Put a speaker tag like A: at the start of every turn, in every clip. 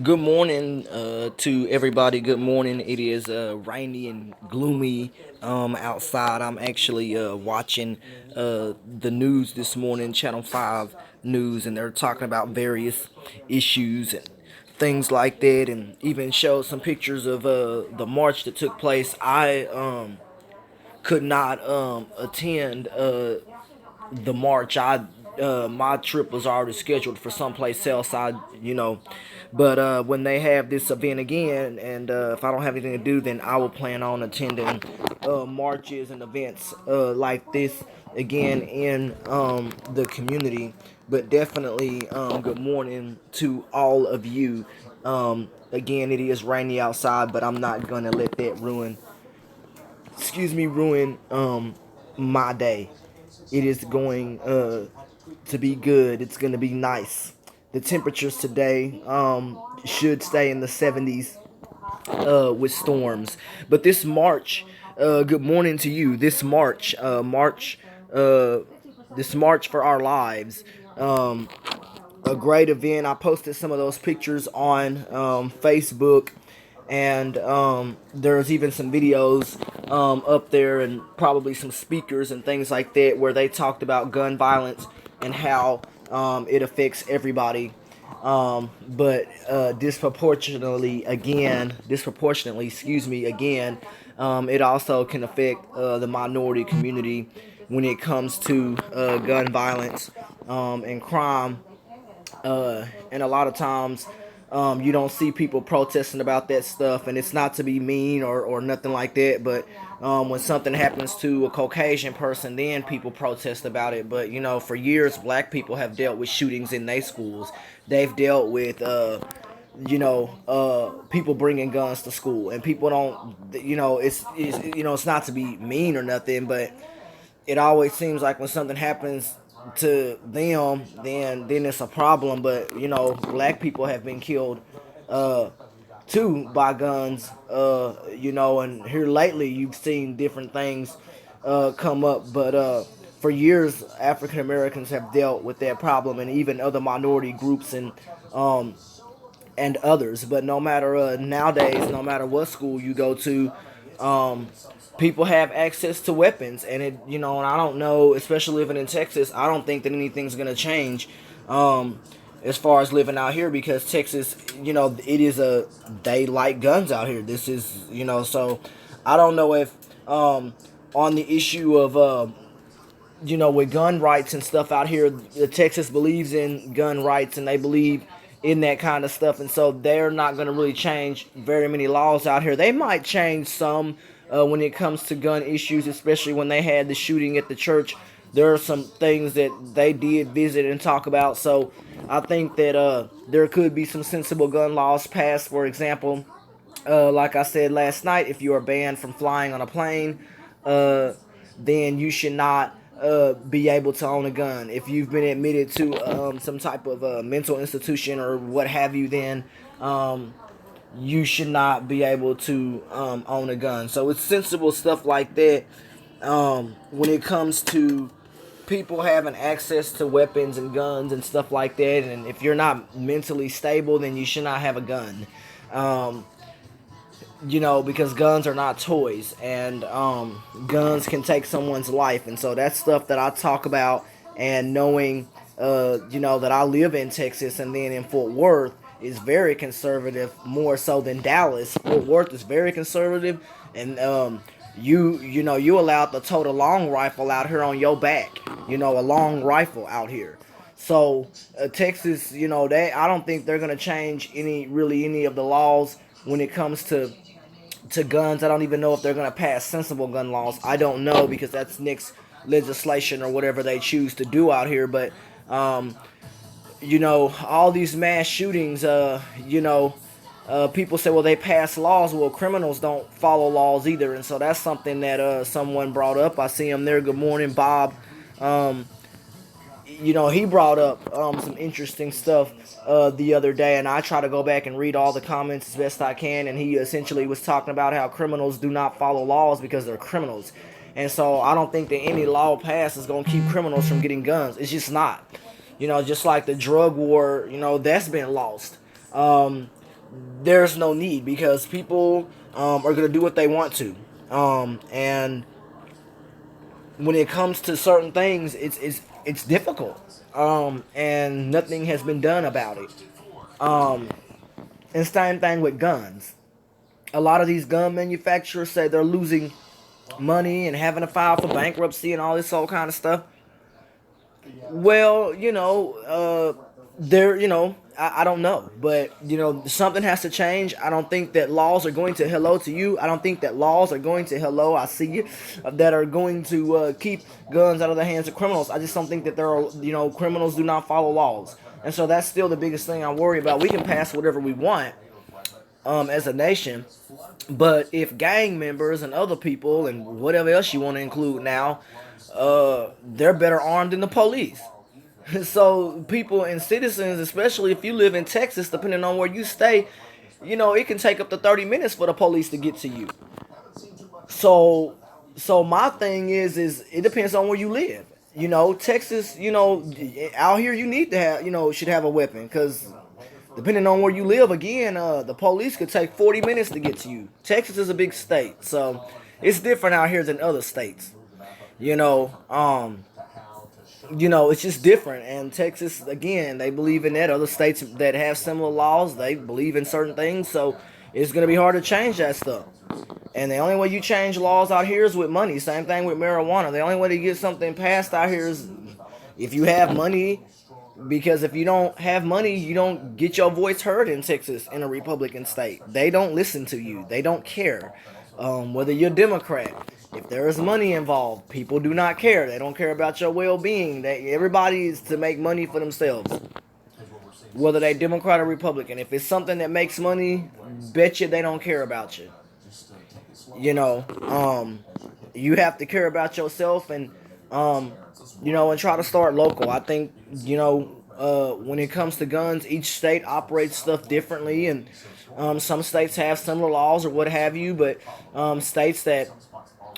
A: Good morning to everybody. Good morning. It is rainy and gloomy outside. I'm actually watching the news this morning, Channel 5 News, and they're talking about various issues and things like that, and even showed some pictures of the march that took place. I could not attend the March. I My trip was already scheduled for someplace else. But when they have this event again, and if I don't have anything to do, then I will plan on attending marches and events like this again in the community. But definitely, good morning to all of you. Again, it is rainy outside, but I'm not gonna let that ruin my day. It is going to be good. It's going to be nice. The temperatures today should stay in the 70s with storms. But this March, good morning to you. Uh, this March for Our Lives. A great event. I posted some of those pictures on Facebook, and there's even some videos up there, and probably some speakers and things like that, where they talked about gun violence and how it affects everybody. But disproportionately, excuse me, again, it also can affect the minority community when it comes to gun violence and crime. And a lot of times, you don't see people protesting about that stuff, and it's not to be mean or nothing like that. But when something happens to a Caucasian person, then people protest about it. But for years, black people have dealt with shootings in their schools. They've dealt with people bringing guns to school, and people don't. It's not to be mean or nothing, but it always seems like when something happens to them, then it's a problem. But black people have been killed uh, too by guns. And here lately you've seen different things come up, but for years African Americans have dealt with that problem, and even other minority groups um, and others. But no matter nowadays, no matter what school you go to, um, people have access to weapons, and and I don't know, especially living in Texas, I don't think that anything's gonna change. As far as living out here, because Texas, it is they like guns out here. This is, so I don't know if on the issue of with gun rights and stuff out here, Texas believes in gun rights, and they believe in that kind of stuff, and so they're not going to really change very many laws out here. They might change some when it comes to gun issues, especially when they had the shooting at the church. There are some things that they did visit and talk about, so I think that there could be some sensible gun laws passed. For example, like I said last night, if you are banned from flying on a plane, uh, then you should not be able to own a gun. If you've been admitted to some type of mental institution or what have you, then you should not be able to own a gun. So it's sensible stuff like that when it comes to people having access to weapons and guns and stuff like that. And if you're not mentally stable, then you should not have a gun. Um, because guns are not toys, and guns can take someone's life, and so that's stuff that I talk about. And knowing, that I live in Texas, and then in Fort Worth is very conservative, more so than Dallas. Fort Worth is very conservative, and you allowed to tote a long rifle out here on your back, a long rifle out here. So Texas, I don't think they're gonna change any of the laws when it comes to guns. I don't even know if they're going to pass sensible gun laws. I don't know, because that's next legislation or whatever they choose to do out here. But all these mass shootings, people say, well, they pass laws. Well, criminals don't follow laws either, and so that's something that someone brought up. I see him there. Good morning, Bob. Um, he brought up some interesting stuff the other day, and I try to go back and read all the comments as best I can. And he essentially was talking about how criminals do not follow laws because they're criminals, and so I don't think that any law passed is going to keep criminals from getting guns. It's just not. Just like the drug war, that's been lost. there's no need because people are going to do what they want to. And when it comes to certain things, it's difficult. And nothing has been done about it. Um, and same thing with guns. A lot of these gun manufacturers say they're losing money and having to file for bankruptcy and all this all kind of stuff. Well, I don't know, but something has to change. I don't think that laws are going to hello to you. I don't think that laws are going to hello. I see you that are going to keep guns out of the hands of criminals. I just don't think that there are criminals do not follow laws, and so that's still the biggest thing I worry about. We can pass whatever we want as a nation, but if gang members and other people and whatever else you want to include now, they're better armed than the police. So people and citizens, especially if you live in Texas, depending on where you stay, it can take up to 30 minutes for the police to get to you. So my thing is it depends on where you live. Texas, out here you need to have, should have a weapon because depending on where you live, again, the police could take 40 minutes to get to you. Texas is a big state, so it's different out here than other states. You know, um, it's just different. And Texas, again, they believe in that. Other states that have similar laws, they believe in certain things. So it's going to be hard to change that stuff. And the only way you change laws out here is with money. Same thing with marijuana. The only way to get something passed out here is if you have money. Because if you don't have money, you don't get your voice heard in Texas in a Republican state. They don't listen to you. They don't care. Whether you're Democrat, if there is money involved, people do not care. They don't care about your well-being. Everybody is to make money for themselves. Whether they Democrat or Republican. If it's something that makes money, bet you they don't care about you. You know, you have to care about yourself um, and try to start local. I think, when it comes to guns, each state operates stuff differently, and some states have similar laws or what have you, but states that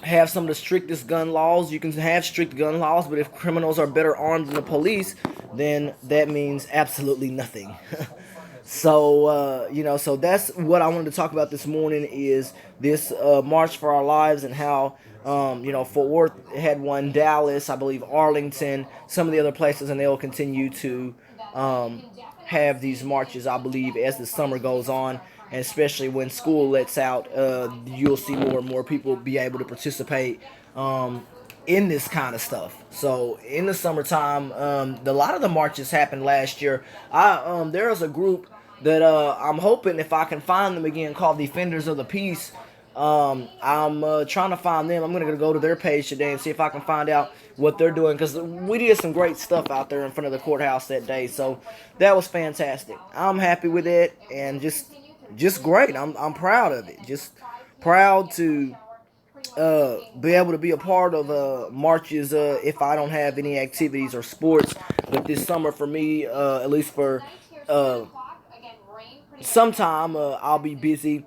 A: have some of the strictest gun laws, you can have strict gun laws, but if criminals are better armed than the police, then that means absolutely nothing. So that's what I wanted to talk about this morning is this March for Our Lives and how, Fort Worth had one, Dallas, I believe Arlington, some of the other places, and they'll continue to have these marches, I believe, as the summer goes on. And especially when school lets out, you'll see more and more people be able to participate in this kind of stuff. So in the summertime, a lot of the marches happened last year. There is a group that I'm hoping if I can find them again called Defenders of the Peace. I'm trying to find them. I'm going to go to their page today and see if I can find out what they're doing because we did some great stuff out there in front of the courthouse that day. So that was fantastic. I'm happy with it and just great. I'm proud of it. Just proud to be able to be a part of marches if I don't have any activities or sports. But this summer for me, at least for uh, sometime, I'll be busy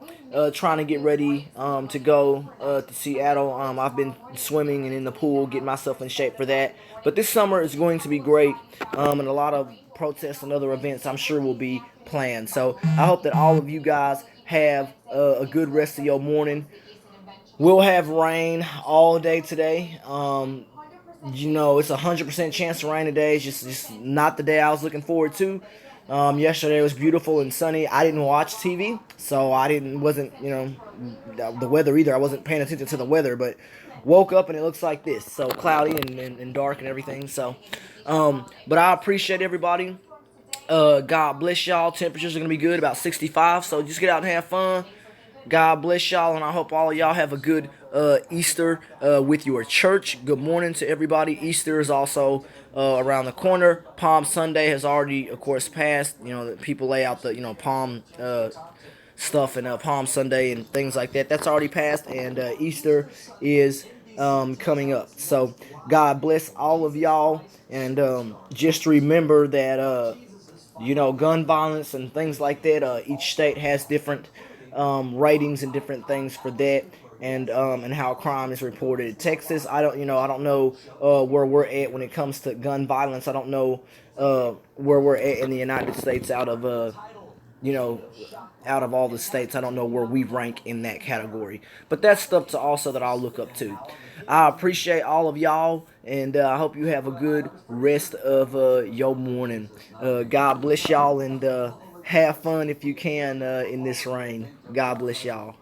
A: trying to get ready to go to Seattle. I've been swimming and in the pool, getting myself in shape for that. But this summer is going to be great, and a lot of protests and other events I'm sure will be planned. So I hope that all of you guys have a good rest of your morning. We'll have rain all day today. It's 100% chance to rain today. It's just not the day I was looking forward to. Yesterday was beautiful and sunny. I didn't watch TV, so wasn't the weather either. I wasn't paying attention to the weather, but woke up and it looks like this, so cloudy and dark and everything. So, but I appreciate everybody. God bless y'all. Temperatures are gonna be good, about 65. So just get out and have fun. God bless y'all, and I hope all of y'all have a good Easter with your church. Good morning to everybody. Easter is also around the corner. Palm Sunday has already, of course, passed. People lay out the, palm stuff and Palm Sunday and things like that. That's already passed, and Easter is coming up. So God bless all of y'all, and just remember that, gun violence and things like that, each state has different ratings and different things for that, and how crime is reported in Texas. I don't know where we're at when it comes to gun violence. I don't know where we're at in the United States out of you know, out of all the states, I don't know where we rank in that category. But that's stuff to also that I'll look up to. I appreciate all of y'all, and I hope you have a good rest of your morning. God bless y'all, and have fun if you can in this rain. God bless y'all.